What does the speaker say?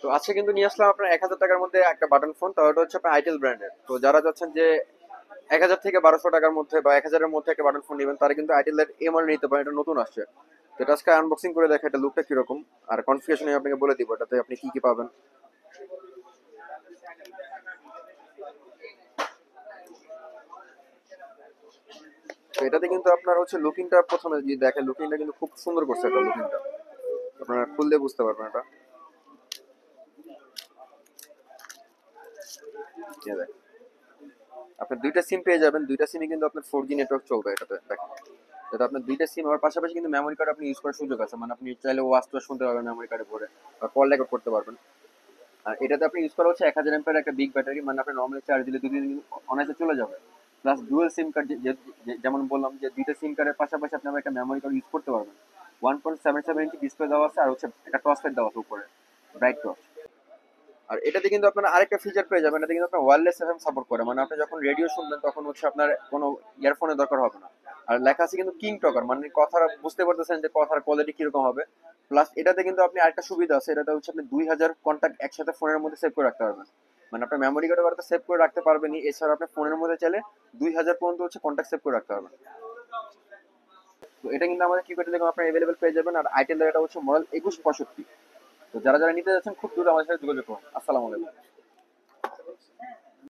তো আজকে কিন্তু নিয়ে আসলাম আপনার 1,000 টাকার মধ্যে একটা বাটন ফোন। তো ওটা হচ্ছে আপনার আইটেল ব্র্যান্ডের। তো যারা চাচ্ছেন যে 1,000 থেকে 1,200 টাকার মধ্যে বা 1,000-এর মধ্যে একটা বাটন ফোন নেবেন, তারা কিন্তু আইটেলের এই মডেল নিতে পারেন। এটা নতুন আসছে। তো এটা আজকে আনবক্সিং করে দেখা এটা লুকটা কিরকম, আর কনফিগারেশন আপনাকে বলে দিব এটাতে আপনি কি কি পাবেন। তো এটাতে কিন্তু আপনার হচ্ছে লুকিংটা প্রথমে যদি দেখেন, লুকিংটা কিন্তু খুব সুন্দর করছে। এটা লুকিংটা আপনারা খুললে বুঝতে পারবেন। এটা এই দেখেন, আপনি দুইটা সিম পেয়ে যাবেন। দুইটা সিমই কিন্তু আপনার 4G নেটওয়ার্ক চলবে এটাতে। দেখেন, যেটা আপনার দুইটা সিম হওয়ার পাশাপাশি কিন্তু মেমোরি কার্ড আপনি ইউজ করার সুযোগ আছে। মানে আপনি চাইলে ওয়াচ টোয়াচ শুনতে পারবেন মেমোরি কার্ডে ভরে, বা কল রেকর্ড করতে পারবেন। আর এটাতে আপনি ইউজ করা হচ্ছে 1,000 এমপের একটা বিগ ব্যাটারি। মানে আপনি নর্মালি চার্জ দিলে 2 দিন অনায়াসে চলে যাবে। প্লাস ডুয়েল সিম কার্ড, যেমন বললাম যে দুইটা সিম কার্ডের পাশাপাশি আপনি একটা মেমোরি কার্ড ইউজ করতে পারবেন। 1.77 ইঞ্চি ডিসপ্লে দেওয়া আছে, আর হচ্ছে একটা টর্চ লাইট দেওয়া আছে উপরে, ব্রাইট টর্চ। আর এটাতে কিন্তু আপনার আরেকটা ফিচার পেয়ে যাবেন, এটাতে কিন্তু আপনার ওয়্যারলেস এফএম সাপোর্ট করে। মানে আপনি যখন রেডিও শুনবেন তখন হচ্ছে আপনার কোনো ইয়ারফোনের দরকার হবে না। আর লেখা আছে কিন্তু কিং টকার, মানে কথা বুঝতে পারতেছেন যে কথার কোয়ালিটি কিরকম হবে। প্লাস এটাতে কিন্তু আপনি আরেকটা সুবিধা আছে, এটাতে হচ্ছে আপনি 2,000 কন্ট্যাক্ট একসাথে ফোনের মধ্যে সেভ করে রাখতে পারবেন। মানে আপনার মেমোরি কার্ডে বাড়াতে সেভ করে রাখতে পারবেনই, এছাড়া আপনার ফোনের মধ্যে চাইলে 2,000 পর্যন্ত হচ্ছে কন্ট্যাক্ট সেভ করে রাখতে পারবেন। তো এটা কিন্তু আমাদের কিপ্যাড দেখুন আপনার অ্যাভেলেবেল পেয়ে যাবেন। আর আইটেল এটা হচ্ছে মডেল 2165। তো যারা যারা নিতে যাচ্ছেন খুব দ্রুত আমাদের সাথে যোগাযোগ করুন। আসসালামু আলাইকুম।